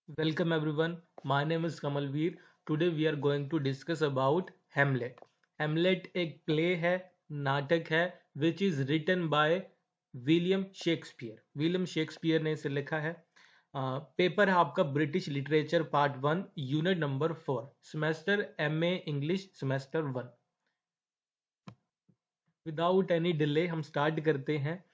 Welcome everyone. My name is Kamalveer. Today we are going to discuss about Hamlet. Hamlet एक play है, नाटक है, which is written by William Shakespeare. William Shakespeare ने इसे लिखा है. पेपर है आपका British literature part 1 unit number 4 semester MA English semester 1. Without any delay हम स्टार्ट करते हैं.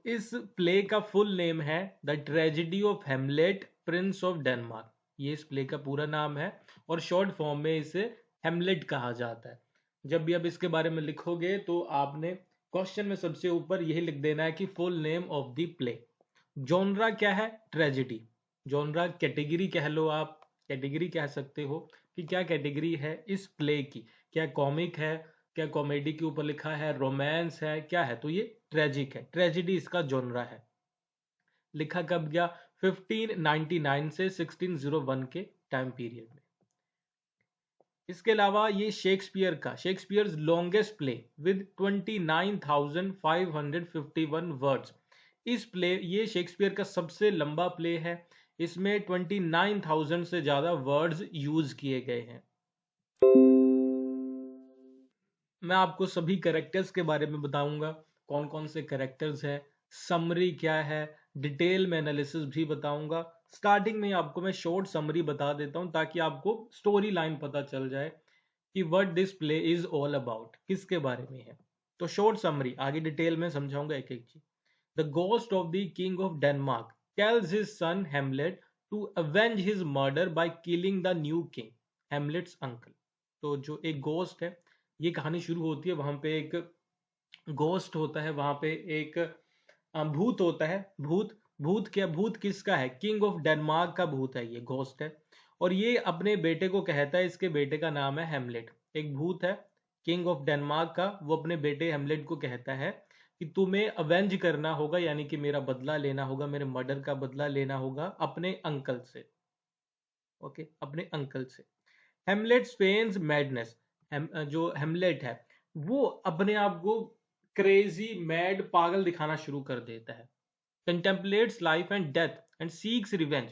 इस प्ले का फुल नेम है the tragedy of Hamlet Prince of Denmark. ये इस प्ले का पूरा नाम है और शॉर्ट फॉर्म में इसे हेमलेट कहा जाता है. जब भी आप इसके बारे में लिखोगे तो आपने क्वेश्चन में सबसे ऊपर यही लिख देना है कि full name of the play. Genre क्या है? ट्रेजेडी. जॉनरा कैटेगरी कह लो, आप कैटेगरी कह सकते हो कि क्या कैटेगरी है इस प्ले की. क्या कॉमिक है, क्या कॉमेडी के ऊपर लिखा है, रोमांस है, क्या है? तो ये ट्रेजिक है. ट्रेजेडी इसका जॉनरा है. लिखा कब गया? 1599 से 1601 के टाइम पीरियड में. इसके अलावा ये Shakespeare longest play with 29,551 words. इस प्ले ये शेक्सपियर का सबसे लंबा प्ले है. इसमें 29,000 से ज्यादा वर्ड्स यूज किए गए हैं. मैं आपको सभी कैरेक्टर्स के बारे में बताऊंगा, कौन कौन से कैरेक्टर्स हैं, समरी क्या है, डिटेल में एनालिसिस भी बताऊंगा. स्टार्टिंग में आपको मैं शॉर्ट समरी बता देता हूं ताकि आपको स्टोरी लाइन पता चल जाए कि what this play is all about, किसके बारे में है. तो शॉर्ट समरी, आगे डिटेल में समझाऊंगा एक एक चीज. The ghost of the king of Denmark tells his son Hamlet to avenge his murder by killing the new king, Hamlet's uncle. तो जो एक गोस्ट है, ये कहानी शुरू होती है, वहां पे एक गोस्ट होता है, वहां पे एक भूत होता है. भूत भूत क्या, भूत किसका है? किंग ऑफ डेनमार्क का भूत है, ये घोस्ट है. और ये अपने बेटे को कहता है, इसके बेटे का नाम है हेमलेट. एक भूत है किंग ऑफ डेनमार्क का, वो अपने बेटे हेमलेट को कहता है कि तुम्हें अवेंज करना होगा, यानी कि मेरा बदला लेना होगा, मेरे मर्डर का बदला लेना होगा अपने अंकल से. ओके, अपने अंकल से. हेमलेट फेन्स मैडनेस. जो हेमलेट है वो अपने आप को क्रेजी, मैड, पागल दिखाना शुरू कर देता है. Contemplates life and death and seeks revenge,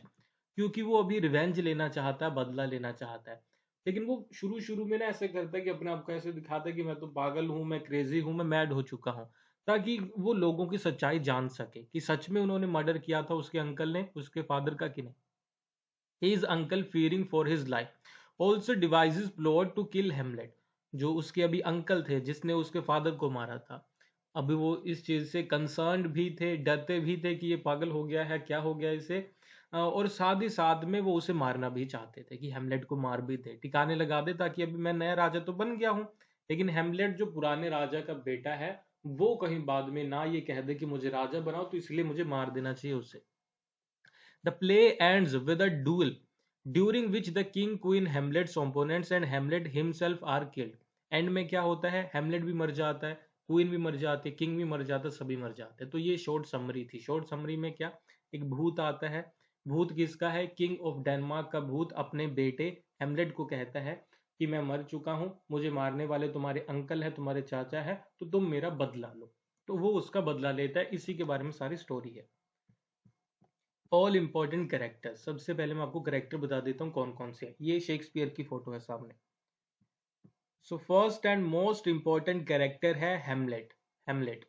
क्योंकि वो अभी रिवेंज लेना चाहता है, बदला लेना चाहता है. लेकिन वो शुरू शुरू में ना ऐसे करता है कि अपने आप को ऐसे दिखाता है कि मैं तो पागल हूं, मैं क्रेजी हूं, मैं मैड हो चुका हूं, ताकि वो लोगों की सच्चाई जान सके कि सच में उन्होंने मर्डर किया था उसके अंकल ने, उसके फादर का कि नहीं. His uncle fearing for his life also devises plot to kill Hamlet. जो उसके अभी अंकल थे जिसने उसके फादर को मारा था, अभी वो इस चीज से कंसर्न्ड भी थे, डरते भी थे कि ये पागल हो गया है, क्या हो गया इसे. और साथ ही साथ में वो उसे मारना भी चाहते थे कि हेमलेट को मार भी दे, ठिकाने लगा दे, ताकि अभी मैं नया राजा तो बन गया हूं, लेकिन हेमलेट जो पुराने राजा का बेटा है वो कहीं बाद में ना ये कह दे कि मुझे राजा बनाओ, तो इसलिए मुझे मार देना चाहिए उसे. The play ends with a duel during which the king, queen, Hamlet's opponents and Hamlet himself are killed. And में क्या होता है? हेमलेट भी मर जाता है, क्वीन भी मर जाती है, किंग भी मर जाता है, सभी मर जाते हैं. तो ये शॉर्ट समरी थी. शॉर्ट समरी में क्या, एक भूत आता है. भूत किसका है? किंग ऑफ डेनमार्क का भूत अपने बेटे हेमलेट को कहता है कि मैं मर चुका हूं, मुझे मारने वाले तुम्हारे अंकल है, तुम्हारे चाचा है, तो तुम मेरा बदला लो. तो वो उसका बदला लेता है. इसी के बारे में सारी स्टोरी है. All important character. सबसे पहले मैं आपको कैरेक्टर बता देता हूँ कौन कौन से हैं. ये शेक्सपियर की फोटो है सामने. So first and most important character है हेमलेट. हेमलेट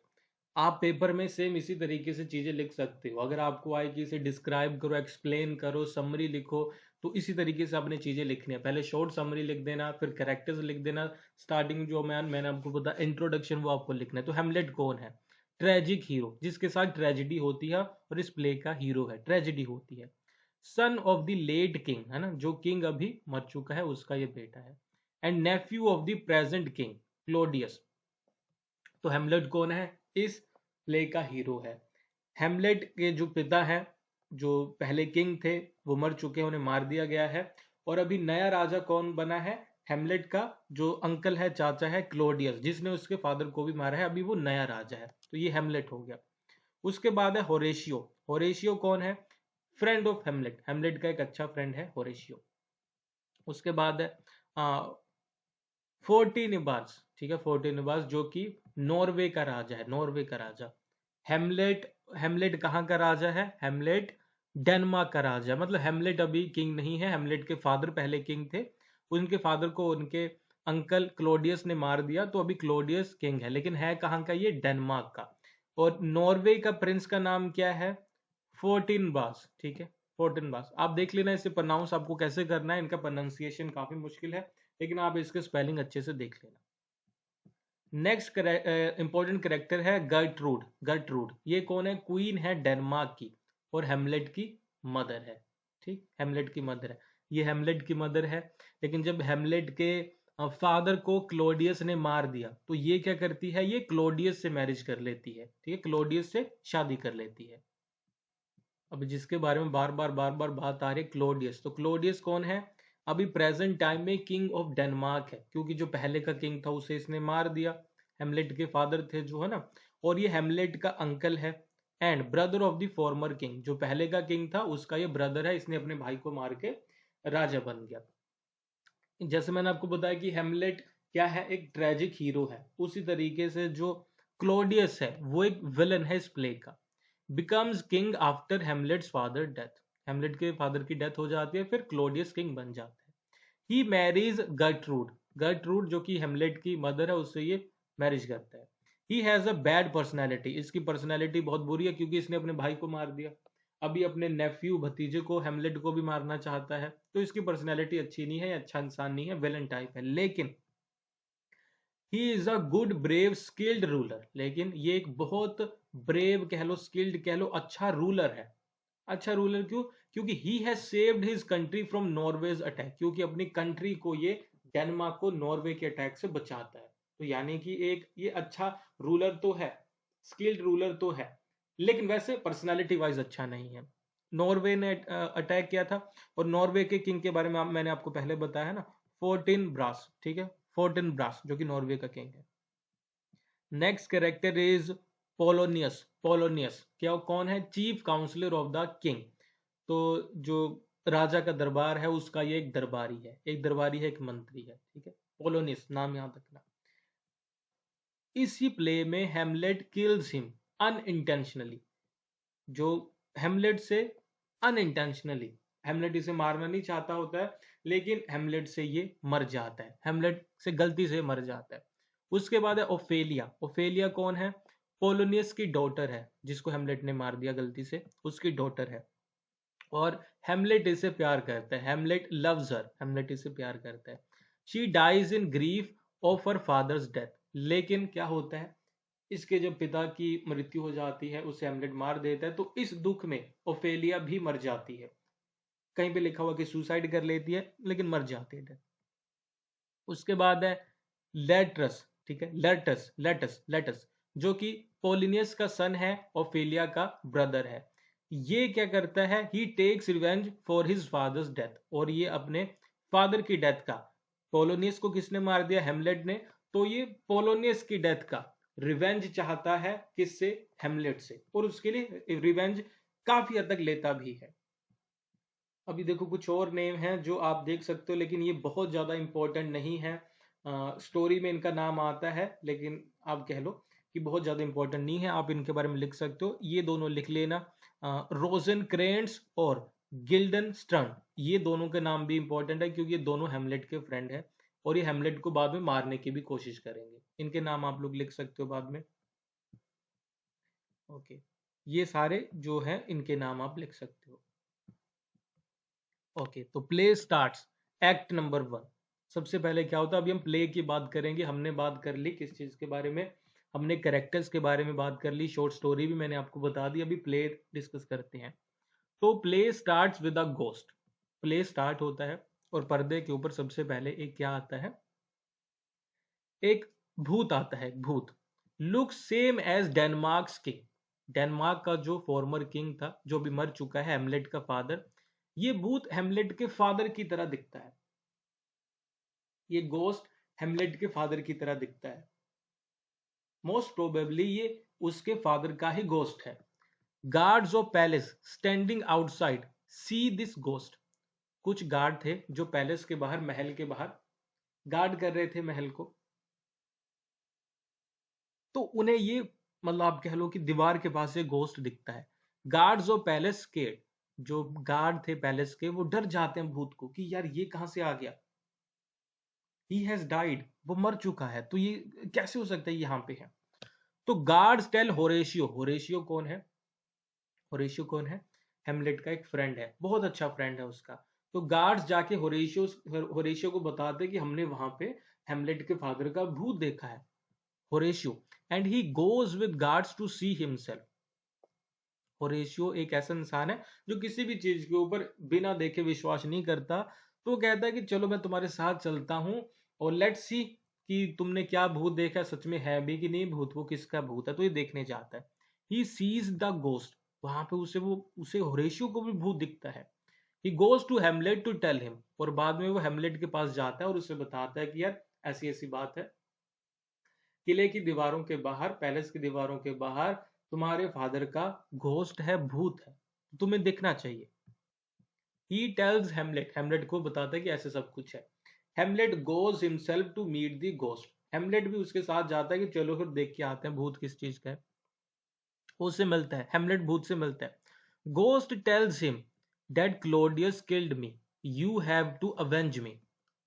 आप पेपर में सेम इसी तरीके से चीजें लिख सकते हो. अगर आपको आए कि इसे डिस्क्राइब करो, एक्सप्लेन करो, समरी लिखो, तो इसी तरीके से आपने चीजें लिखनी है. पहले शॉर्ट समरी लिख देना, फिर कैरेक्टर्स लिख देना, स्टार्टिंग जो मैंने आपको बताया इंट्रोडक्शन, वो आपको लिखना है. तो हेमलेट कौन है? ट्रेजिक हीरो, जिसके साथ ट्रेजिडी होती है, और इस प्ले का हीरो है, ट्रेजिडी होती है. Son of the late king, है ना, जो किंग अभी मर चुका है उसका ये बेटा है. And Neiphiu of the present king Claudius. तो हेमलेट कौन है? इस प्ले का हीरो है. हेमलेट के जो पिता हैं, जो पहले किंग थे, वो मर चुके हैं, उन्हें मार दिया गया है. और अभी नया राजा कौन बना है? हेमलेट का जो अंकल है, चाचा है, क्लोडियस, जिसने उसके फादर को भी मारा है, अभी वो नया राजा है. तो ये हेमलेट हो गया. उसके बाद है होरेशियो. होरेशियो कौन है? फ्रेंड ऑफ हेमलेट. हेमलेट का एक अच्छा फ्रेंड है होरेशियो. उसके बाद है फोर्टिनिबास. ठीक है, फोर्टिनिबास जो कि नॉर्वे का राजा है, नॉर्वे का राजा. हेमलेट हेमलेट कहाँ का राजा है? हेमलेट डेनमार्क का राजा, मतलब हेमलेट अभी किंग नहीं है, हेमलेट के फादर पहले किंग थे, उनके फादर को उनके अंकल क्लोडियस ने मार दिया, तो अभी क्लोडियस किंग है, लेकिन है कहाँ का, ये डेनमार्क का। और नॉर्वे का प्रिंस का नाम क्या है, फोर्टिनबास, ठीक है, फोर्टिनबास। आप देख लेना इसे प्रोनाउंस आपको कैसे करना है, इनका प्रोनाउंसिएशन काफी मुश्किल है, लेकिन आप इसके स्पेलिंग अच्छे से देख लेना। नेक्स्ट इंपॉर्टेंट करेक्टर है गर्टरूड। गर्टरूड ये कौन है, क्वीन है डेनमार्क की, और हेमलेट की मदर है, ठीक, हेमलेट की मदर है, ये हेमलेट की मदर है। लेकिन जब हेमलेट के फादर को क्लोडियस ने मार दिया, तो ये क्या करती है, ये क्लोडियस से मैरिज कर लेती है, ठीक है, क्लोडियस से शादी कर लेती है। अब जिसके बारे में बार बार बात आ रही है, क्लोडियस, तो क्लोडियस कौन है, अभी प्रेजेंट टाइम में किंग ऑफ डेनमार्क है, क्योंकि जो पहले का किंग था उसे इसने मार दिया, हेमलेट के फादर थे जो, है ना, और ये हेमलेट का अंकल है, and brother of the former king, जो पहले का किंग था उसका ये ब्रदर है, इसने अपने भाई को मार के राजा बन गया। जैसे मैंने आपको बताया कि हेमलेट क्या है, एक ट्रेजिक हीरो है, उसी तरीके से जो क्लोडियस है वो एक विलन है इस प्ले का। Becomes king after Hamlet's father death, Hamlet के फादर की डेथ हो जाती है, फिर क्लोडियस किंग बन जाता है। ही मैरीज गर्टरूड, गर्टरूड जो कि हेमलेट की मदर है, उससे ये मैरिज करता है। He has a bad personality, इसकी पर्सनैलिटी बहुत बुरी है, क्योंकि इसने अपने भाई को मार दिया, अभी अपने नेफ्यू भतीजे को, हेमलेट को भी मारना चाहता है, तो इसकी पर्सनैलिटी अच्छी नहीं है, अच्छा इंसान नहीं है, विलन टाइप है। लेकिन ही is a good brave skilled ruler, लेकिन ये एक बहुत ब्रेव कह लो, स्किल्ड कह लो, अच्छा रूलर है। अच्छा रूलर क्यों, क्योंकि he has saved his country from Norway's attack, क्योंकि अपनी कंट्री को ये, डेनमार्क को नॉर्वे के अटैक से बचाता है। तो यानी कि एक ये अच्छा रूलर तो है, स्किल्ड रूलर तो है, लेकिन वैसे पर्सनालिटी वाइज अच्छा नहीं है। नॉर्वे ने अटैक किया था, और नॉर्वे के किंग के बारे में मैंने आपको पहले बताया है ना, फोर्टिन ब्रास, ठीक है, फोर्टिन ब्रास जो कि नॉर्वे का किंग है। Next character is Polonius. Polonius क्या, कौन है, chief counsellor of the king, तो जो राजा का दरबार है उसका ये एक दरबारी है, एक दरबारी है, एक मंत्री है, ठीक है, पोलोनियस नाम याद रखना। इसी प्ले में हेमलेट किल्स हिम अनइंटेंशनली, जो हेमलेट से अनइंटेंशनली, हेमलेट इसे मारना नहीं चाहता होता है, लेकिन हेमलेट से ये मर जाता है, हेमलेट से गलती से मर जाता है। उसके बाद है ओफेलिया। ओफेलिया कौन है, पोलोनियस की डॉटर है, जिसको हेमलेट ने मार दिया गलती से, उसकी डॉटर है, और हेमलेट इसे प्यार करता है, हेमलेट लव्स हर, हेमलेट इसे प्यार करता है। She dies in grief of her father's death, लेकिन क्या होता है, इसके जब पिता की मृत्यु हो जाती है, उसे हेमलेट मार देता है, तो इस दुख में ओफेलिया भी मर जाती है, कहीं पे लिखा हुआ कि सुसाइड कर लेती है, लेकिन मर जाती है। उसके बाद है लेट्रस, ठीक है, लेटस लेटस लेटस, जो कि पोलिनियस का सन है, ओफेलिया का ब्रदर है। ये क्या करता है, he takes revenge for his father's death, और ये अपने फादर की डेथ का, पोलोनियस को किसने मार दिया, हेमलेट ने, तो ये पोलोनियस की डेथ का रिवेंज चाहता है, किससे, हेमलेट से, और उसके लिए रिवेंज काफी हद तक लेता भी है। अभी देखो कुछ और नेम हैं जो आप देख सकते हो, लेकिन ये बहुत ज्यादा इंपॉर्टेंट नहीं है, स्टोरी में इनका नाम आता है, लेकिन आप कह लो कि बहुत ज्यादा इंपॉर्टेंट नहीं है, आप इनके बारे में लिख सकते हो, ये दोनों लिख लेना, रोजन क्रेंट्स और गिल्डन स्ट्रन, ये दोनों के नाम भी इंपॉर्टेंट है, क्योंकि ये दोनों हेमलेट के फ्रेंड है, और ये हेमलेट को बाद में मारने की भी कोशिश करेंगे, इनके नाम आप लोग लिख सकते हो बाद में। ओके, ये सारे जो है इनके नाम आप लिख सकते हो। ओके, तो प्ले स्टार्ट्स, एक्ट नंबर 1। सबसे पहले क्या होता है, अभी हम प्ले की बात करेंगे, हमने बात कर ली किस चीज के बारे में, हमने कैरेक्टर्स के बारे में बात कर ली, शॉर्ट स्टोरी भी मैंने आपको बता दी, अभी प्ले डिस्कस करते हैं। तो play starts with a ghost, play start होता है, और पर्दे के ऊपर सबसे पहले एक क्या आता है, एक भूत आता है, भूत, look same as Denmark king, Denmark का जो फॉर्मर किंग था, जो भी मर चुका है, हेमलेट का फादर, ये भूत हेमलेट के फादर की तरह दिखता है, ये गोस्ट हेमलेट के फादर की तरह दिखता है, मोस्ट प्रोबेबली ये उसके फादर का ही गोस्ट है। Guards of palace standing outside see this ghost, कुछ गार्ड थे जो पैलेस के बाहर, महल के बाहर गार्ड कर रहे थे महल को, तो उन्हें ये, मतलब आप कह लो कि दीवार के पास से गोस्ट दिखता है। गार्ड्स ऑफ पैलेस स्केर्ड, जो गार्ड थे पैलेस के वो डर जाते हैं भूत को कि यार ये कहां से आ गया, ही हैज डाइड, वो मर चुका है, तो ये कैसे हो सकता है यहाँ पे है। तो गार्ड्स टेल होरेशियो, होरेशियो कौन है, होरेशियो कौन है, हेमलेट का एक फ्रेंड है, बहुत अच्छा फ्रेंड है उसका। तो गार्ड्स जाके होरेशियो को बताते कि हमने वहां पे हेमलेट के फादर का भूत देखा है, Horatio, and he goes with guards to see himself. Horatio एक ऐसा इंसान है जो किसी भी चीज के ऊपर बिना देखे विश्वास नहीं करता, तो वो कहता है कि चलो मैं तुम्हारे साथ चलता हूं और लेट्स सी कि तुमने क्या भूत देखा है, सच में है भी कि नहीं भूत, वो किसका भूत है, तो ये देखने जाता है। ही सीज द गोस्ट, वहां पे उसे होरेशियो को भी भूत दिखता है। He goes to Hamlet to tell him, और बाद में वो हेमलेट के पास जाता है और उसे बताता है कि यार ऐसी ऐसी बात है, किले की दीवारों के बाहर, पैलेस की दीवारों के बाहर तुम्हारे फादर का घोस्ट है, भूत है, तुम्हें देखना चाहिए। ही टेल्स हेमलेट, हेमलेट को बताता है कि ऐसे सब कुछ है। Hamlet goes himself to meet the ghost, Hamlet भी उसके साथ जाता है कि चलो फिर देख के आते हैं भूत किस चीज का है। उससे मिलता है, हेमलेट भूत से मिलता है। Ghost tells him that Claudius killed me, you have to avenge me.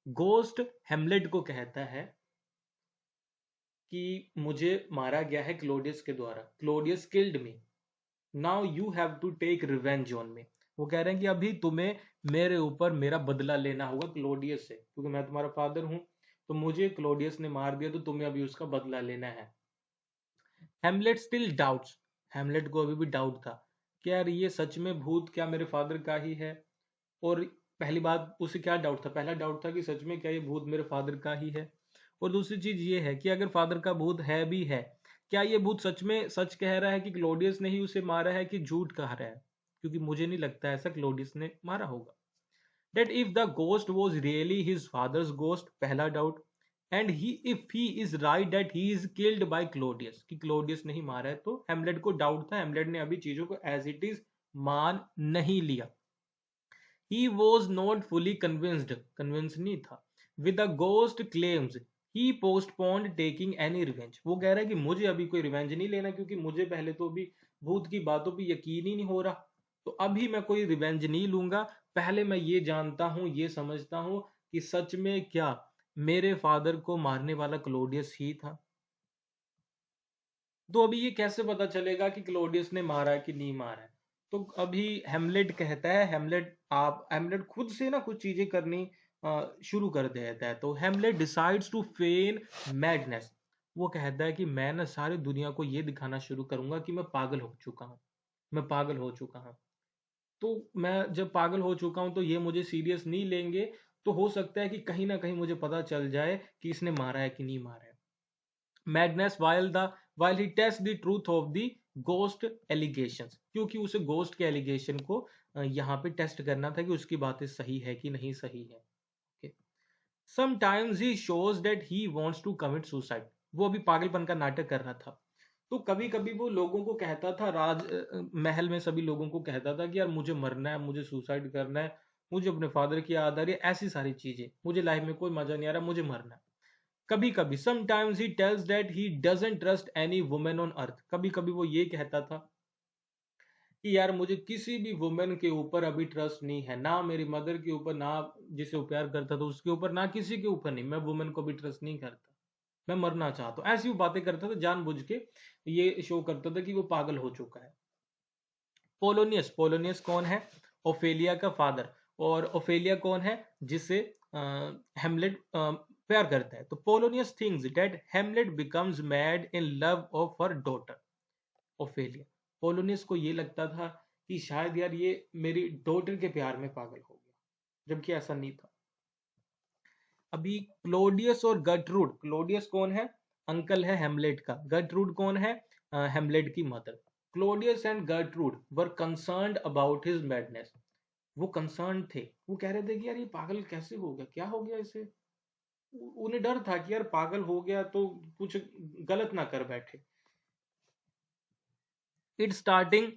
Ghost Hamlet को कहता है कि मुझे मारा गया है क्लोडियस के द्वारा, Claudius killed me, now you have to take revenge on me. वो कह रहे हैं कि अभी तुम्हें मेरे ऊपर मेरा बदला लेना होगा क्लोडियस से, क्योंकि मैं तुम्हारा फादर हूं, तो मुझे क्लोडियस ने मार दिया, तो तुम्हें अभी उसका बदला लेना है। हेमलेट स्टिल डाउट्स, हेमलेट को अभी भी डाउट था कि यार ये सच में भूत क्या मेरे फादर का ही है। और पहली बात उसे क्या डाउट था, पहला डाउट था कि सच में क्या ये भूत मेरे फादर का ही है। और दूसरी चीज ये है कि अगर फादर का भूत है भी है, क्या ये भूत सच में सच कह रहा है कि क्लोडियस ने ही उसे मारा है, कि झूठ कह रहा है, क्योंकि मुझे नहीं लगता ऐसा क्लोडियस ने मारा होगा। That if the ghost was really his father's ghost, पहला doubt, and if he is right that he is killed by Claudius, कि क्लोडियस नहीं मारा है, तो हेमलेट को डाउट था, हेमलेट ने अभी चीजों को एज इट इज मान नहीं लिया। He was not fully convinced, convinced नहीं था। With the ghost claims he postponed taking any revenge, वो कह रहा है कि मुझे अभी कोई रिवेंज नहीं लेना, क्योंकि मुझे पहले तो अभी भूत की बातों पे यकीन ही नहीं हो रहा, तो अभी मैं कोई रिवेंज नहीं लूंगा, पहले मैं ये जानता हूं, ये समझता हूं कि सच में क्या मेरे फादर को मारने वाला क्लोडियस ही था। तो अभी ये कैसे पता चलेगा कि क्लोडियस ने मारा है कि नहीं मारा है। तो अभी हेमलेट कहता है, हेमलेट खुद से ना कुछ चीजें करनी शुरू कर देता है। तो हेमलेट डिसाइड्स टू फेन मैडनेस, वो कहता है कि मैं ना सारी दुनिया को ये दिखाना शुरू करूंगा कि मैं पागल हो चुका हूँ, मैं पागल हो चुका हूँ। तो मैं जब पागल हो चुका हूं तो ये मुझे सीरियस नहीं लेंगे, तो हो सकता है कि कहीं ना कहीं मुझे पता चल जाए कि इसने मारा है कि नहीं मारा है। Madness while he tests the truth of the ghost allegations, क्योंकि उसे गोस्ट के एलिगेशन को यहाँ पे टेस्ट करना था कि उसकी बातें सही है कि नहीं सही है। okay. Sometimes he shows that he wants to commit suicide, वो अभी पागलपन का नाटक कर रहा था। तो कभी कभी वो लोगों को कहता था, महल में सभी लोगों को कहता था कि यार मुझे मरना है, मुझे सुसाइड करना है, मुझे अपने फादर की याद आ रही है, ऐसी सारी चीजें, मुझे लाइफ में कोई मजा नहीं आ रहा, मुझे मरना है। कभी कभी sometimes he tells that he doesn't trust any women on earth, कभी कभी वो ये कहता था कि यार मुझे किसी भी वुमेन के ऊपर अभी ट्रस्ट नहीं है, ना मेरी मदर के ऊपर, ना जिसे वो प्यार करता था उसके ऊपर, ना किसी के ऊपर नहीं, मैं वुमेन को भी ट्रस्ट नहीं करता, मैं मरना चाहता हूँ, ऐसी वो बातें करता था जानबूझ के, ये शो करता था कि वो पागल हो चुका है। पोलोनियस, पोलोनियस कौन है, ओफेलिया का फादर, और ओफेलिया कौन है जिसे हेमलेट प्यार करता है। तो Polonius thinks that Hamlet becomes mad in love of her daughter Ophelia, Polonius को ये लगता था कि शायद यार ये मेरी डॉटर के प्यार में पागल हो गया, जबकि ऐसा नहीं था। अभी क्लोडियस और गर्ट्रूड, क्लोडियस कौन है, अंकल है हेमलेट का, गर्ट्रूड कौन है, हेमलेट की mother. Claudius and Gertrude were concerned about his madness, वो कंसर्न थे, वो कह रहे थे कि यार ये पागल कैसे हो गया, क्या हो गया इसे, उन्हें डर था कि यार पागल हो गया तो कुछ गलत ना कर बैठे। It starting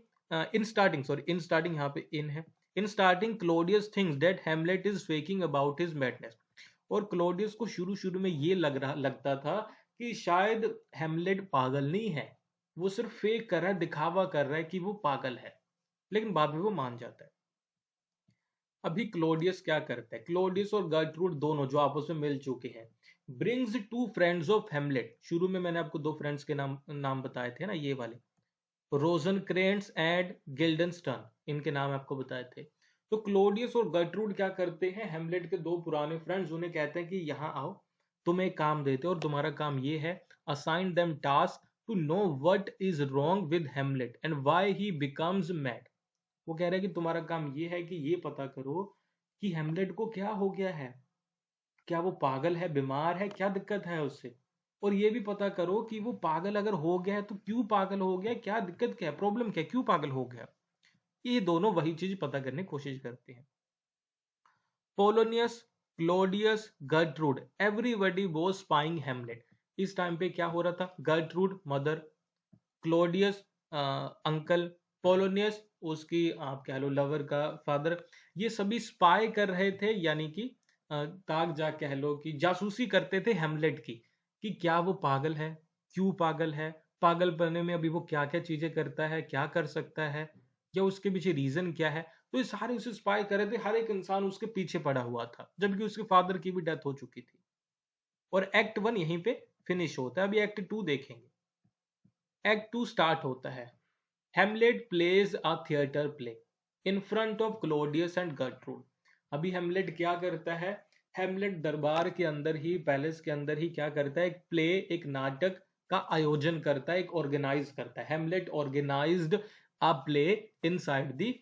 in starting sorry in starting यहाँ पे इन है। In starting Claudius things that Hamlet is faking about his madness, और क्लोडियस को शुरू शुरू में ये लगता था कि शायद हेमलेट पागल नहीं है, वो सिर्फ फेक कर रहा है, दिखावा कर रहा है कि वो पागल है, लेकिन बाद में वो मान जाता है। अभी क्लोडियस क्या करता है, क्लोडियस और गर्टरूड दोनों जो आपस में मिल चुके हैं, ब्रिंग्स टू फ्रेंड्स ऑफ हेमलेट। शुरू में मैंने आपको दो फ्रेंड्स के नाम नाम बताए थे ना, ये वाले, रोजनक्रेंट्स एंड गिल्डनस्टन, इनके नाम आपको बताए थे। तो क्लोडियस और गर्टरूड क्या करते हैं, हेमलेट के दो पुराने फ्रेंड्स, उन्हें कहते हैं कि यहाँ आओ, तुम्हें एक काम देते हैं और तुम्हारा काम ये है, assign them task to know what is wrong with Hamlet and why he becomes mad. वो कह रहे हैं कि तुम्हारा काम ये है कि ये पता करो कि हेमलेट को क्या हो गया है, क्या वो पागल है, बीमार है, क्या दिक्कत है उससे, और ये भी पता करो कि वो पागल अगर हो गया है तो क्यों पागल हो गया, क्या दिक्कत, क्या प्रॉब्लम, क्या क्यों पागल हो गया। ये दोनों वही चीज पता करने की कोशिश करते हैं। Polonius, Claudius, Gertrude, everybody was spying Hamlet. इस टाइम पे क्या हो रहा था, Gertrude mother, Claudius uncle, Polonius उसकी आप कह लो लवर का फादर, ये सभी स्पाई कर रहे थे, यानी कि ताक जा कह लो कि जासूसी करते थे हेमलेट की, कि क्या वो पागल है, क्यों पागल है, पागल बनने में अभी वो क्या क्या चीजें करता है, क्या कर सकता है, या उसके पीछे रीजन क्या है। तो ये सारे उसे स्पाई कर रहे थे, हर एक इंसान उसके पीछे पड़ा हुआ था, जबकि उसके फादर की भी डेथ हो चुकी थी। और एक्ट 1 यहीं पे फिनिश होता है, अभी एक्ट 2 देखेंगे। एक्ट 2 स्टार्ट होता है, Hamlet plays a theatre play in front of Claudius and Gertrude. अभी हेमलेट क्या करता है, हेमलेट दरबार के अंदर ही, पैलेस के अंदर ही क्या करता है, एक प्ले, एक नाटक का आयोजन करता है, एक ऑर्गेनाइज करता है। Hamlet organised a play inside the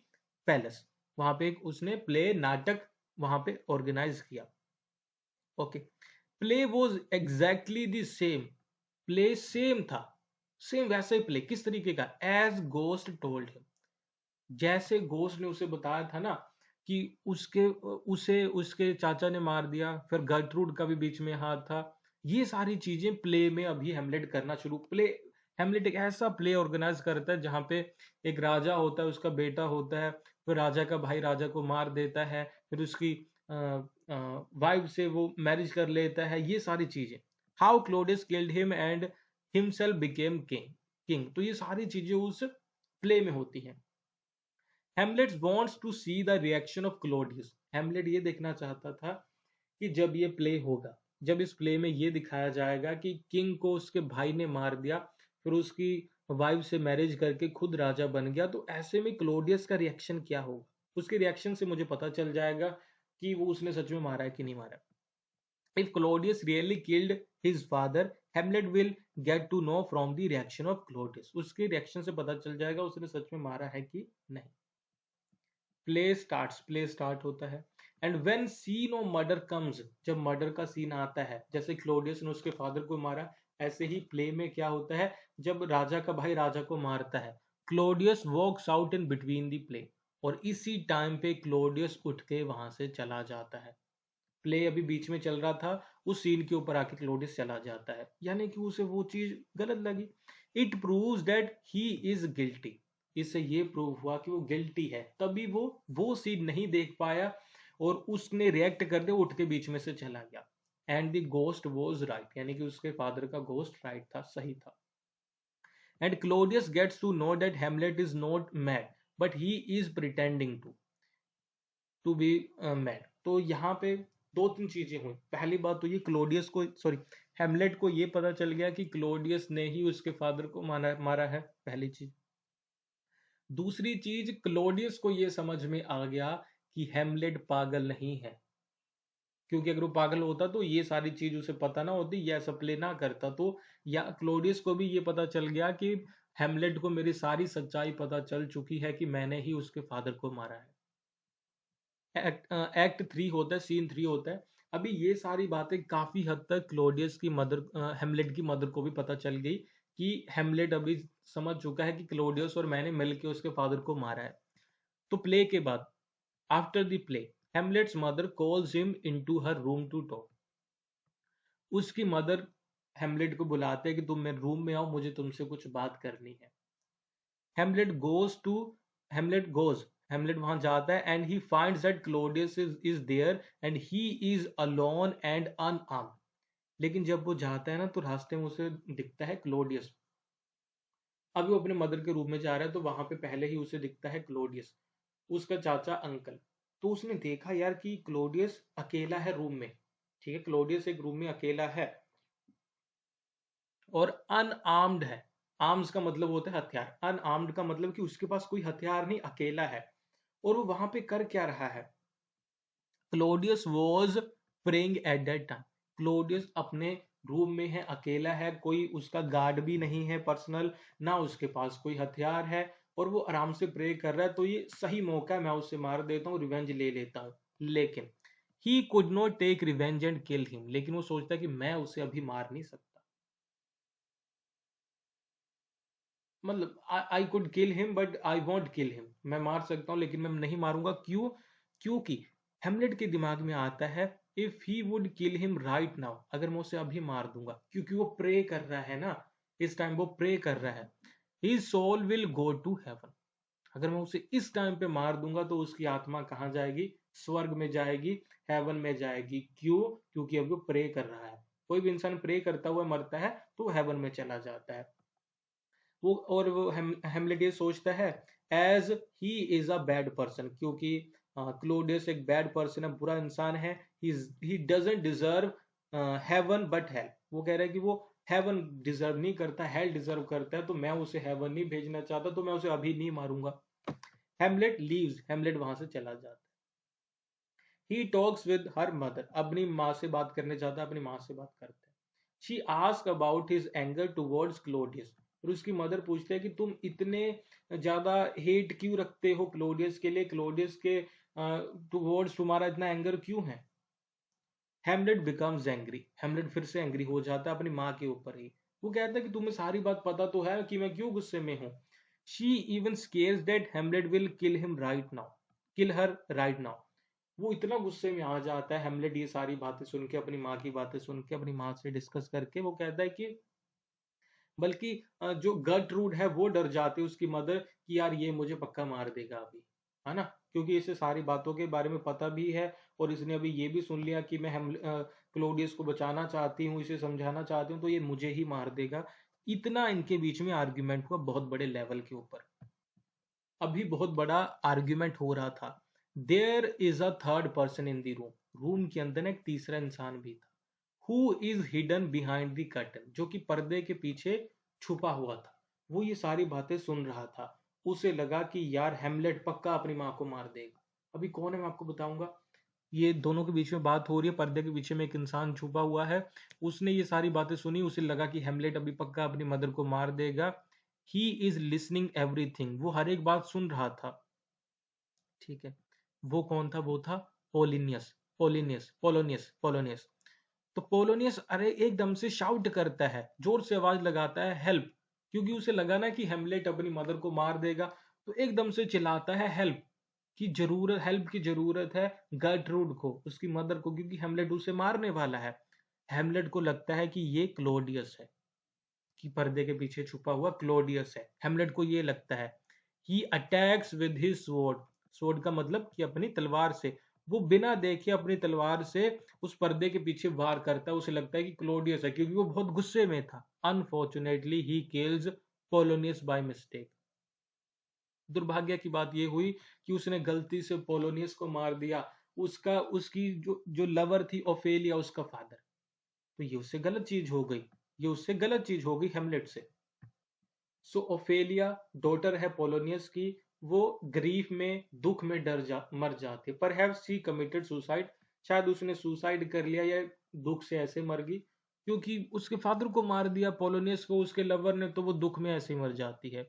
palace, वहां पे एक उसने प्ले, नाटक वहां पे ऑर्गेनाइज किया। Okay, play was exactly the same, play same था, सेम वैसे ही प्ले, किस तरीके का, एज गोस्ट टोल्ड हिम, जैसे गोस्ट ने उसे बताया था ना, कि उसके उसे उसके चाचा ने मार दिया, फिर गर्ट्रूड का भी बीच में हाथ था। ये सारी चीजें प्ले में अभी हेमलेट करना शुरू, प्ले, हेमलेट एक ऐसा प्ले ऑर्गेनाइज करता है जहां पे एक राजा होता है, उसका बेटा होता है, फिर राजा का भाई राजा को मार देता है, फिर उसकी वाइफ से वो मैरिज कर लेता है, ये सारी चीजें, how Claudius killed him and himself became king, तो ये सारी चीजें उस प्ले में होती हैं। Hamlet wants to see the reaction of Claudius, Hamlet ये देखना चाहता था कि जब ये प्ले होगा, जब इस प्ले में ये दिखाया जाएगा कि किंग को उसके भाई ने मार दिया, फिर उसकी वाइफ से मैरिज करके खुद राजा बन गया, तो ऐसे में क्लोडियस का रिएक्शन क्या होगा, उसके रिएक्शन से मुझे पता चल जाएगा कि वो उसने सच में मारा है कि नहीं मारा। If Claudius really killed his father, Hamlet will get to know from the reaction of Claudius. उसके रिएक्शन से पता चल जाएगा उसने सच में मारा है कि नहीं। प्ले स्टार्ट्स, प्ले स्टार्ट होता है, and when scene of murder comes, जब मर्डर का सीन आता है, जैसे क्लोडियस ने उसके फादर को मारा, ऐसे ही प्ले में क्या होता है, जब राजा का भाई राजा को मारता है, Claudius walks out in between the play, और इसी टाइम पे क्लोडियस उठ के वहां से चला जाता है। प्ले अभी बीच में चल रहा था, उस सीन के ऊपर आके क्लोडियस चला जाता है, यानी कि उसे वो चीज गलत लगी। It proves that he is guilty, इससे ये प्रूव हुआ कि वो गिल्टी है, तभी वो सीन नहीं देख पाया और उसने रिएक्ट कर दिया, उठ के बीच में से चला गया। And the ghost was right, यानी कि उसके फादर का गोस्ट राइट था, सही था। And Claudius gets to know that Hamlet is not mad but he is pretending to be mad. तो यहाँ पे दो तीन चीजें हुई, पहली बात तो ये क्लोडियस को, सॉरी, हेमलेट को ये पता चल गया कि क्लोडियस ने ही उसके फादर को मारा है, पहली चीज। दूसरी चीज, क्लोडियस को ये समझ में आ गया कि हेमलेट पागल नहीं है, क्योंकि अगर वो पागल होता तो ये सारी चीज उसे पता ना होती, ये सप्ले ना करता, तो या क्लोडियस को भी ये पता चल गया कि हेमलेट को मेरी सारी सच्चाई पता चल चुकी है कि मैंने ही उसके फादर को मारा है। एक्ट 3 होता है, सीन 3 होता है। अभी ये सारी बातें काफी हद तक क्लोडियस की मदर, हेमलेट की मदर को भी पता चल गई कि हेमलेट अभी समझ चुका है कि क्लोडियस और मैंने मिलकर उसके फादर को मारा है। तो प्ले के बाद, after the play, Hamlet's mother calls him into her room to talk. उसकी मदर हेमलेट को बुलाते हैं कि तुम मेरे रूम में आओ, मुझे तुमसे कुछ बात करनी है। Hamlet goes to Hamlet goes Hamlet वहां जाता है, and he finds that Claudius is there and he is alone and unarmed. लेकिन जब वो जाता है ना, तो रास्ते में उसे दिखता है क्लोडियस। अभी वो अपने मदर के रूम में जा रहा है, तो वहां पे पहले ही उसे दिखता है क्लोडियस, उसका चाचा अंकल। तो उसने देखा यार कि क्लोडियस अकेला है रूम में, ठीक है, क्लोडियस एक रूम में अकेला है और अनआर्म्ड है। आर्म्स का मतलब होता है हथियार, अनआर्म्ड का मतलब कि उसके पास कोई हथियार नहीं, अकेला है। और वो वहां पे कर क्या रहा है? Claudius was praying at that time. Claudius अपने रूम में है, अकेला है, कोई उसका गार्ड भी नहीं है पर्सनल, ना उसके पास कोई हथियार है, और वो आराम से प्रे कर रहा है। तो ये सही मौका है, मैं उसे मार देता हूँ, रिवेंज ले लेता हूँ। लेकिन he could not take revenge and kill him, लेकिन वो सोचता है कि मैं उसे अभी मार नहीं सकता। मतलब I could kill him but I want kill him, मैं मार सकता हूं लेकिन मैं नहीं मारूंगा। क्यों? क्योंकि हेमलेट के दिमाग में आता है, if he would kill him right now, अगर मैं उसे अभी मार दूंगा, क्योंकि वो प्रे कर रहा है ना, इस टाइम वो प्रे कर रहा है, his soul will go to heaven. अगर मैं उसे इस टाइम पे मार दूंगा तो उसकी आत्मा कहाँ जाएगी? स्वर्ग में जाएगी, हेवन में जाएगी। क्यों? क्योंकि अभी वो प्रे कर रहा है। कोई भी इंसान प्रे करता हुआ मरता है तो वो हेवन में चला जाता है। वो और वो हेमलेट ये सोचता है, as he is a bad person, क्योंकि क्लोडियस एक बैड पर्सन है, बुरा इंसान है। He doesn't deserve heaven but hell. वो कह रहा है कि वो हेवन डिजर्व नहीं करता, हेल डिजर्व करता है, तो मैं उसे हेवन नहीं भेजना चाहता, तो मैं उसे अभी नहीं मारूंगा। हेमलेट लीव्स, हेमलेट वहां से चला जाता है। He talks with her mother, अपनी माँ से बात करने जाता है, अपनी माँ से बात करता है। She ask about his anger towards Claudius, और उसकी मदर पूछते हैं कि तुम इतने ज्यादा हेट क्यों रखते हो क्लोडियस के लिए, क्लोडियस के टुवर्ड्स तुम्हारा इतना एंगर क्यों है? हेमलेट बिकम्स एंग्री, हेमलेट फिर से एंग्री हो जाता है अपनी माँ के ऊपर ही। वो कहता है कि तुम्हें सारी बात पता तो है कि मैं क्यों गुस्से में हूँ। She even scares that Hamlet will kill him right now, kill her right now. वो इतना गुस्से में आ जाता है हेमलेट ये सारी बातें सुन के, अपनी माँ की बातें सुन के, अपनी माँ से डिस्कस करके। वो कहता है कि बल्कि जो गर्टरूड है वो डर जाती है, उसकी मदर, कि यार ये मुझे पक्का मार देगा अभी, है ना, क्योंकि इसे सारी बातों के बारे में पता भी है, और इसने अभी ये भी सुन लिया कि मैं क्लोडियस को बचाना चाहती हूँ, इसे समझाना चाहती हूँ, तो ये मुझे ही मार देगा। इतना इनके बीच में आर्ग्यूमेंट हुआ बहुत बड़े लेवल के ऊपर। अभी बहुत बड़ा आर्ग्यूमेंट हो रहा था। There is a third person in the room, room के अंदर एक तीसरा इंसान भी था। Who is hidden behind the curtain, जो कि पर्दे के पीछे छुपा हुआ था। वो ये सारी बातें सुन रहा था। उसे लगा कि यार हेमलेट पक्का अपनी माँ को मार देगा। अभी कौन है मैं आपको बताऊंगा। ये दोनों के बीच में बात हो रही है, पर्दे के पीछे में एक इंसान छुपा हुआ है। उसने ये सारी बातें सुनी, उसे लगा कि हेमलेट अभी पक्का अपनी मदर को मार देगा। ही इज लिसनिंग एवरीथिंग, वो हर एक बात सुन रहा था। ठीक है, वो कौन था? वो था पोलिनियस, पोलोनियस। तो पोलोनियस अरे एकदम से शाउट करता है, जोर से आवाज लगाता है, हेल्प। क्योंकि उसे लगा ना कि हेमलेट अपनी मदर को मार देगा, तो एकदम से चिल्लाता है हेल्प की जरूरत, हेल्प की जरूरत है गर्टरूड को, उसकी मदर को, क्योंकि हेमलेट उसे मारने वाला है। हेमलेट को लगता है कि ये क्लोडियस है, कि पर्दे के पीछे छुपा हुआ क्लोडियस है। हेमलेट को ये लगता है। He attacks with his sword, sword का मतलब कि अपनी तलवार से। वो बिना देखे अपनी तलवार से उस पर्दे के पीछे वार करता है। उसे लगता है कि क्लोडियस है, क्योंकि वो बहुत गुस्से में था। Unfortunately he kills Polonius by mistake. दुर्भाग्य की बात यह हुई कि उसने गलती से पोलोनियस को मार दिया, उसका उसकी जो जो लवर थी ओफेलिया, उसका फादर। तो ये उससे गलत चीज हो गई, ये उससे गलत चीज हो गई हेमलेट से। सो ओफेलिया डॉटर है पोलोनियस की, वो ग्रीफ में, दुख में मर जाती। पर हैव सी कमिटेड सुसाइड, शायद उसने सुसाइड कर लिया या दुख से ऐसे मर गई, क्योंकि उसके फादर को मार दिया पोलोनियस को उसके लवर ने, तो वो दुख में ऐसे मर जाती है।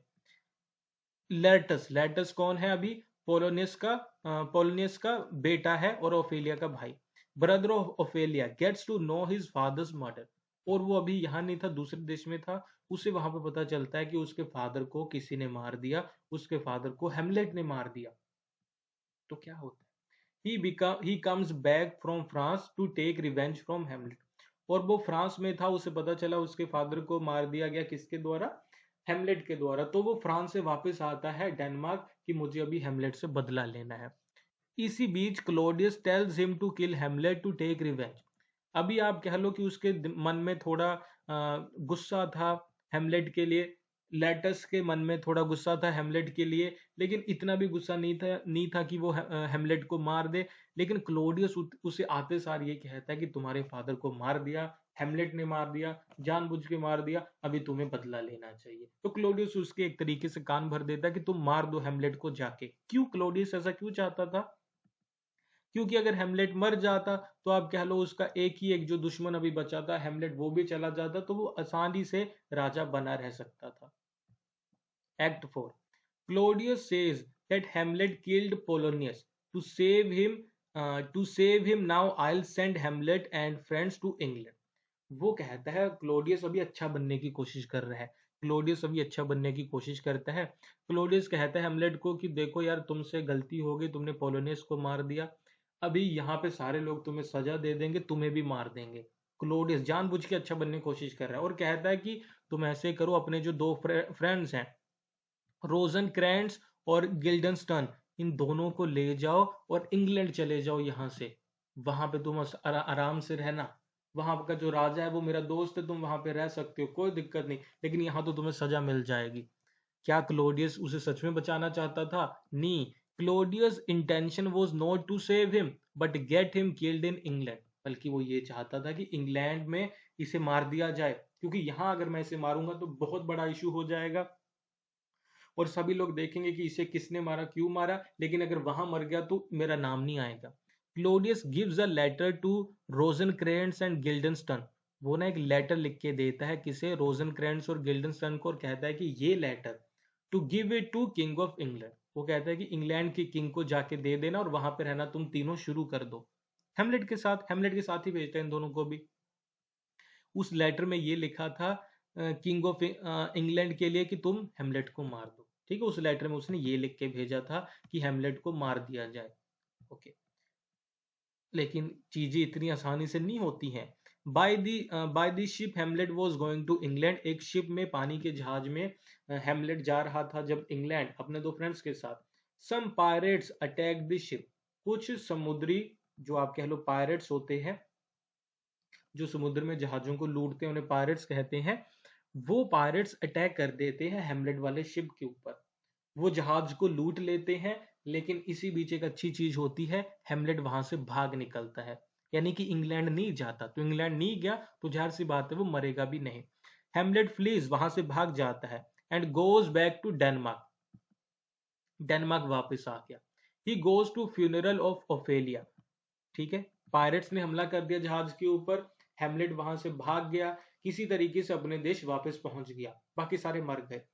लेटस, लेटस कौन है अभी? पोलोनियस का बेटा है और ओफेलिया का भाई। Brother of Ophelia gets to know his father's murder, और वो अभी यहाँ नहीं था, दूसरे देश में था। उसे वहां पे पता चलता है कि उसके फादर को किसी ने मार दिया, उसके फादर को हेमलेट ने मार दिया। तो क्या होता है? He comes back from France to take revenge from Hamlet, और वो फ्रांस में था, उसे पता चला उसके फादर को मार दिया गया, किसके द्वारा? हेमलेट के द्वारा। तो वो फ्रांस से वापस आता है डेनमार्क कि मुझे अभी हेमलेट से बदला लेना है। इसी बीच Claudius tells him to kill Hamlet to take revenge. अभी आप कह लो कि उसके मन में थोड़ा गुस्सा था हेमलेट के लिए, लेटस के मन में थोड़ा गुस्सा था हेमलेट के लिए, लेकिन इतना भी गुस्सा नहीं था कि वो हेमलेट को मार दे। लेकिन क्लोडियस उसे आते सार ये कहता है कि तुम्हारे फादर को मार दिया, हेमलेट ने मार दिया, जानबूझ के मार दिया, अभी तुम्हें बदला लेना चाहिए। तो क्लोडियस उसके एक तरीके से कान भर देता है कि तुम मार दो हेमलेट को जाके। क्यों क्लोडियस ऐसा क्यों चाहता था? क्योंकि अगर हेमलेट मर जाता तो आप कह लो उसका एक ही एक जो दुश्मन अभी बचा था हेमलेट, वो भी चला जाता, तो वो आसानी से राजा बना रह सकता था। Act 4. Claudius says that Hamlet killed Polonius. To save him, now I'll send Hamlet and friends to England. वो कहता है क्लोडियस अभी अच्छा बनने की कोशिश कर रहा है। क्लोडियस अभी अच्छा बनने की कोशिश करता है। क्लोडियस कहता है हेमलेट को कि देखो यार, तुमसे गलती हो गई, तुमने पोलोनियस को मार दिया। अभी यहाँ पे सारे लोग तुम्हें सजा दे देंगे, तुम्हें भी मार देंगे। क्लोडियस जानबूझ के अच्छा बनने की कोशिश कर रहा है और कहता है कि तुम ऐसे करो, अपने जो दो फ्रेंड्स हैं रोजनक्रैंट्स और गिल्डनस्टन, इन दोनों को ले जाओ और इंग्लैंड चले जाओ यहाँ से। वहां पे तुम आराम से रहना। वहां का जो राजा है वो मेरा दोस्त है, तुम वहां पे रह सकते हो, कोई दिक्कत नहीं, लेकिन यहाँ तो तुम्हें सजा मिल जाएगी। क्या क्लोडियस उसे सच में बचाना चाहता था? नहीं। Claudius intention was not to save him but get him killed in England. बल्कि वो ये चाहता था कि इंग्लैंड में इसे मार दिया जाए, क्योंकि यहाँ अगर मैं इसे मारूंगा तो बहुत बड़ा इशू हो जाएगा और सभी लोग देखेंगे कि इसे किसने मारा, क्यों मारा। लेकिन अगर वहां मर गया तो मेरा नाम नहीं आएगा। Claudius gives a letter to Rosencrantz and Guildenstern. वो ना एक लेटर लिख के देता है किसे, रोजनक्रेंट्स और गिल्डनस्टन को, और कहता है कि ये letter to give it to king of England. वो कहता है कि इंग्लैंड के किंग को जाके दे देना और वहां पे रहना तुम तीनों शुरू कर दो। हेमलेट के साथ ही भेजता है इन दोनों को भी। उस लेटर में ये लिखा था किंग ऑफ इंग्लैंड के लिए कि तुम हेमलेट को मार दो। ठीक है, उस लेटर में उसने ये लिख के भेजा था कि हेमलेट को मार दिया जाए। ओके, लेकिन चीजें इतनी आसानी से नहीं होती हैं। By the ship Hamlet was going to England. एक शिप में, पानी के जहाज में हेमलेट जा रहा था जब इंग्लैंड अपने दो फ्रेंड्स के साथ। सम पायरेट्स अटैक द शिप। कुछ समुद्री, जो आप कह लो पायरेट्स होते हैं, जो समुद्र में जहाजों को लूटते हैं, उन्हें पायरेट्स कहते हैं। वो पायरेट्स अटैक कर देते हैं हेमलेट वाले शिप के ऊपर। वो जहाज को लूट लेते हैं, लेकिन इसी बीच एक अच्छी चीज होती है, हेमलेट वहां से भाग निकलता है। यानी कि इंग्लैंड नहीं जाता, तो इंग्लैंड नहीं गया तो जाहिर सी बात है वो मरेगा भी नहीं। हेमलेट फ्लीज, वहां से भाग जाता है, and goes back to Denmark. Denmark वापस आ गया। He goes to funeral of Ophelia. ठीक है, पायरेट्स ने हमला कर दिया जहाज के ऊपर, हेमलेट वहां से भाग गया, किसी तरीके से अपने देश वापस पहुंच गया, बाकी सारे मर गए।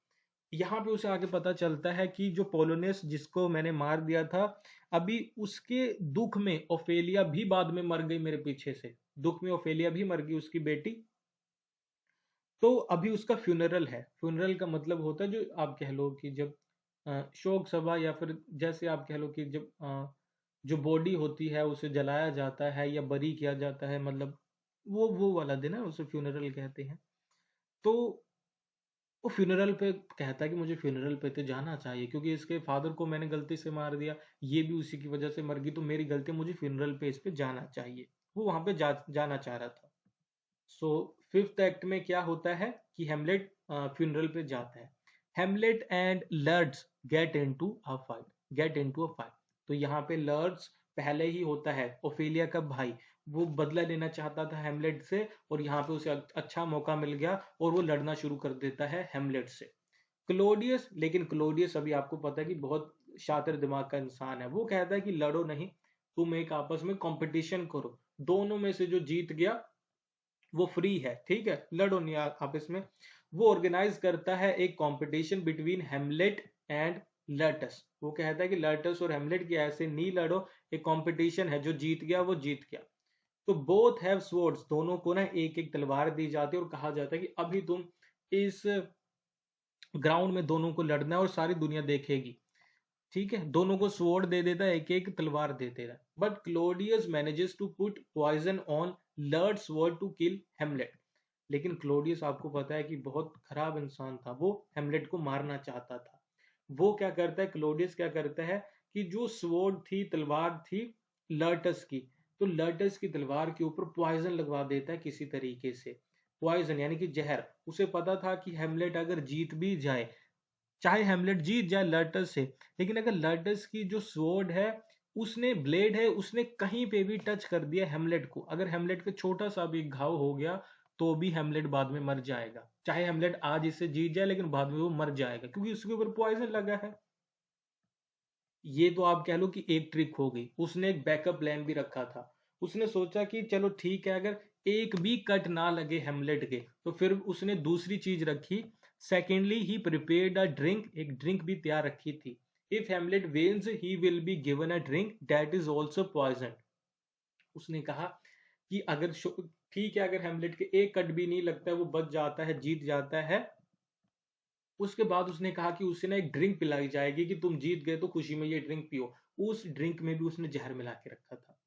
यहाँ पे उसे आगे पता चलता है कि जो पोलोनियस जिसको मैंने मार दिया था, अभी उसके दुख में ओफेलिया भी बाद में मर गई मेरे पीछे से। दुख में ओफेलिया भी मर गई, उसकी बेटी। तो अभी उसका फ्यूनरल है। फ्यूनरल का मतलब होता है, जो आप कह लो कि जब शोक सभा, या फिर जैसे आप कह लो कि जब जो बॉडी होती है उसे जलाया जाता है या बरी किया जाता है, मतलब वो वाला दिन है, उसे फ्यूनरल कहते हैं। तो वो फ्यूनरल पे कहता है कि मुझे फ्यूनरल पे तो जाना चाहिए, क्योंकि इसके फादर को मैंने गलती से मार दिया, ये भी उसी की वजह से मर गई, तो मेरी गलती, मुझे फ्यूनरल पे इस पे जाना चाहिए। वो वहां पे जाना चाह रहा था। सो फिफ्थ एक्ट में क्या होता है कि हेमलेट फ्यूनरल पे जाता है। Hamlet and Laertes get into a fight. तो यहाँ पे लर्ड्स पहले ही होता है, ओफेलिया का भाई। वो बदला लेना चाहता था हेमलेट से, और यहाँ पे उसे अच्छा मौका मिल गया और वो लड़ना शुरू कर देता है हेमलेट से। क्लोडियस, लेकिन क्लोडियस अभी आपको पता है कि बहुत शातिर दिमाग का इंसान है। वो कहता है कि लड़ो नहीं, तुम एक आपस में कंपटीशन करो, दोनों में से जो जीत गया वो फ्री है, ठीक है, लड़ो नहीं आपस में। वो ऑर्गेनाइज करता है एक कंपटीशन बिटवीन हेमलेट एंड लर्टस। वो कहता है कि लर्टस और हेमलेट की ऐसे नहीं लड़ो, एक कंपटीशन है, जो जीत गया वो जीत गया। तो बोथ हैव स्वर्ड्स, दोनों को ना एक एक तलवार दी जाती है और कहा जाता है कि अभी तुम इस ग्राउंड में दोनों को लड़ना है और सारी दुनिया देखेगी। ठीक है, दोनों को स्वॉर्ड दे देता है, एक एक तलवार दे देता है। But Claudius manages to put poison on Laertes sword to kill Hamlet. लेकिन क्लोडियस, आपको पता है कि बहुत खराब इंसान था, वो हेमलेट को मारना चाहता था। वो क्या करता है, क्लोडियस क्या करता है कि जो स्वॉर्ड थी, तलवार थी लर्टस की, तो लर्टस की तलवार के ऊपर पॉइजन लगवा देता है किसी तरीके से। पॉइजन यानी कि जहर। उसे पता था कि हेमलेट अगर जीत भी जाए, चाहे हेमलेट जीत जाए लर्टस से, लेकिन अगर लर्टस की जो स्वॉर्ड है, उसने ब्लेड है, उसने कहीं पे भी टच कर दिया हेमलेट को, अगर हेमलेट पे छोटा सा भी घाव हो गया तो भी हेमलेट बाद में मर जाएगा। चाहे हेमलेट आज इससे जीत जाए लेकिन बाद में वो मर जाएगा क्योंकि उसके ऊपर पॉइजन लगा है। ये तो आप कह लो कि एक ट्रिक हो गई। उसने एक बैकअप प्लान भी रखा था। उसने सोचा कि चलो ठीक है, अगर एक भी कट ना लगे हेमलेट के तो फिर उसने दूसरी चीज रखी। Secondly he prepared a drink, एक ड्रिंक भी तैयार रखी थी। If Hamlet wins he will be given a drink that is also poison. उसने कहा कि अगर ठीक है, अगर हेमलेट के एक कट भी नहीं लगता है, वो बच जाता है, जीत जाता है, उसके बाद उसने कहा कि उससे ना एक ड्रिंक पिलाई जाएगी कि तुम जीत गए तो खुशी में ये ड्रिंक पियो। उस ड्रिंक में भी उसने जहर मिला के रखा था।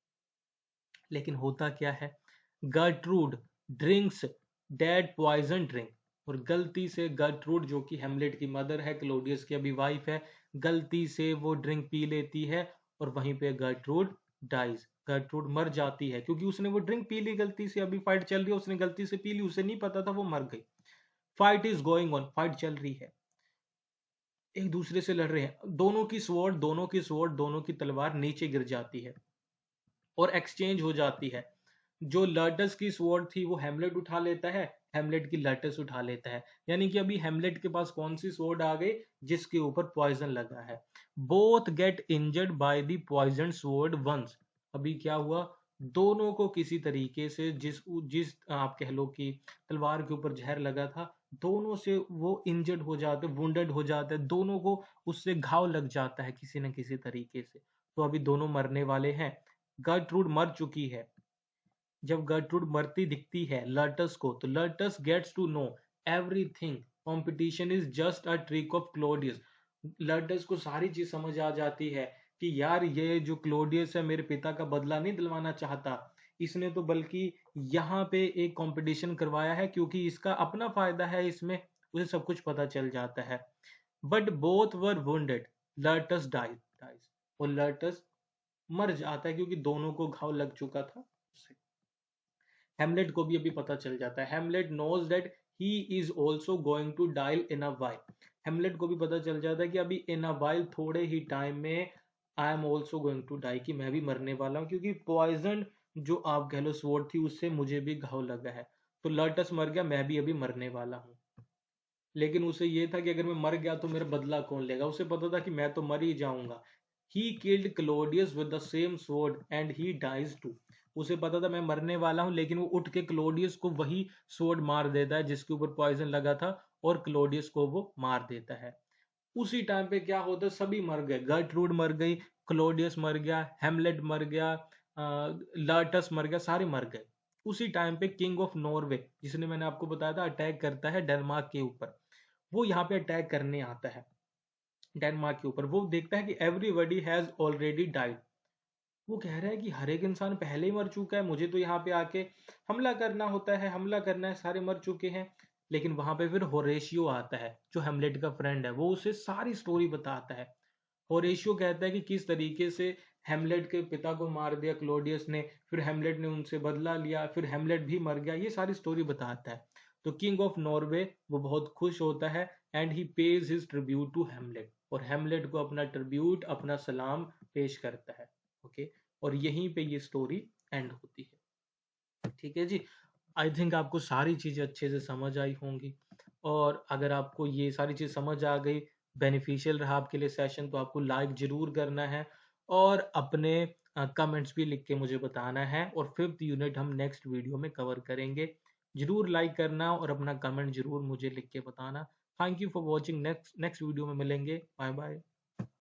लेकिन होता क्या है, Gertrude drinks dead poison drink, और गलती से गर्ट्रूड जो कि हेमलेट की मदर है, क्लोडियस की अभी वाइफ है, गलती से वो ड्रिंक पी लेती है और वहीं पे गर्ट्रूड डाइज, गर्ट्रूड मर जाती है क्योंकि उसने वो ड्रिंक पी ली गलती से। अभी फाइट चल रही है, उसने गलती से पी ली, उसे नहीं पता था, वो मर गई। Fight is going on, fight चल रही है, एक दूसरे से लड़ रहे हैं, दोनों की तलवार नीचे गिर जाती है और एक्सचेंज हो जाती है। जो लर्टस की स्वॉर्ड थी वो हेमलेट उठा लेता है, हेमलेट की लर्टस उठा लेता है, यानी कि अभी हेमलेट के पास कौन सी स्वॉर्ड आ गई, जिसके ऊपर पॉइजन लगा है। Both get injured by the poison sword once. अभी क्या हुआ, दोनों को किसी तरीके से, जिस जिस आप कह लो कि तलवार के ऊपर जहर लगा था, दोनों से वो इंजर्ड हो जाते, वुंडेड हो जाते, दोनों को उससे घाव लग जाता है किसी न किसी तरीके से। तो अभी दोनों मरने वाले हैं। गर्ट्रूड मर चुकी है। जब गर्ट्रूड मरती दिखती है लर्टस को, तो Laertes gets to know everything, competition is just a trick of Claudius. Laertes को सारी चीज समझ आ जाती है कि यार ये जो क्लोडियस है मेरे पिता का बदला नहीं दिलवाना चाहता, इसने तो बल्कि यहाँ पे एक कंपटीशन करवाया है क्योंकि इसका अपना फायदा है इसमें। उसे सब कुछ पता चल जाता है। But both were wounded, Laertes dies, और लर्टस मर जाता है क्योंकि दोनों को घाव लग चुका था। हेमलेट को भी अभी पता चल जाता है। Hamlet knows that he is also going to die in a while. Hamlet को भी पता चल जाता है कि अभी इन अ वाइल, थोड़े ही टाइम में, I am also going to die, कि मैं भी मरने वाला हूँ क्योंकि पॉइजन जो आप कह लो स्वॉर्ड थी उससे मुझे भी घाव लगा है। तो लर्टस मर गया, मैं भी अभी मरने वाला हूँ। लेकिन उसे ये था कि अगर मैं मर गया तो मेरा बदला कौन लेगा, उसे पता था कि मैं तो मर ही जाऊंगा। He killed Claudius with the same sword and he dies too. उसे पता था मैं मरने वाला हूं, लेकिन वो उठ के क्लोडियस को वही स्वॉर्ड मार देता है जिसके ऊपर पॉइजन लगा था, और क्लोडियस को वो मार देता है। उसी टाइम पे क्या होता है, सभी मर गए, गर्ट्रूड मर गई, क्लोडियस मर गया, हेमलेट मर गया, लार्टस मर गया, सारे मर गए। उसी टाइम पे किंग ऑफ नॉर्वे, जिसने मैंने आपको बताया था अटैक करता है डेनमार्क के ऊपर, वो यहाँ पे अटैक करने आता है डेनमार्क के ऊपर। वो देखता है कि एवरीबडी हैज ऑलरेडी डाइड। वो कह रहा है कि हर एक इंसान पहले ही मर चुका है, मुझे तो यहाँ पे आके हमला करना होता है, हमला करना है, सारे मर चुके हैं। लेकिन वहां पे फिर होरेशियो आता है जो हेमलेट का फ्रेंड है, वो उसे सारी स्टोरी बताता है। होरेशियो कहता है कि किस तरीके से हेमलेट के पिता को मार दिया क्लोडियस ने, फिर हेमलेट ने उनसे बदला लिया, फिर हेमलेट भी मर गया, ये सारी स्टोरी बताता है। तो किंग ऑफ नॉर्वे वो बहुत खुश होता है and he pays his tribute to Hamlet, और हेमलेट को अपना ट्रिब्यूट, अपना सलाम पेश करता है। ओके, और यहीं पे ये स्टोरी एंड होती है। ठीक है जी, आई थिंक आपको सारी चीज़ें अच्छे से समझ आई होंगी, और अगर आपको ये सारी चीज़ समझ आ गई, बेनिफिशियल रहा आपके लिए सेशन, तो आपको लाइक ज़रूर करना है और अपने कमेंट्स भी लिख के मुझे बताना है, और 5th यूनिट हम नेक्स्ट वीडियो में कवर करेंगे। ज़रूर लाइक करना और अपना कमेंट ज़रूर मुझे लिख के बताना। Thank you for watching. Next video में मिलेंगे। Bye bye.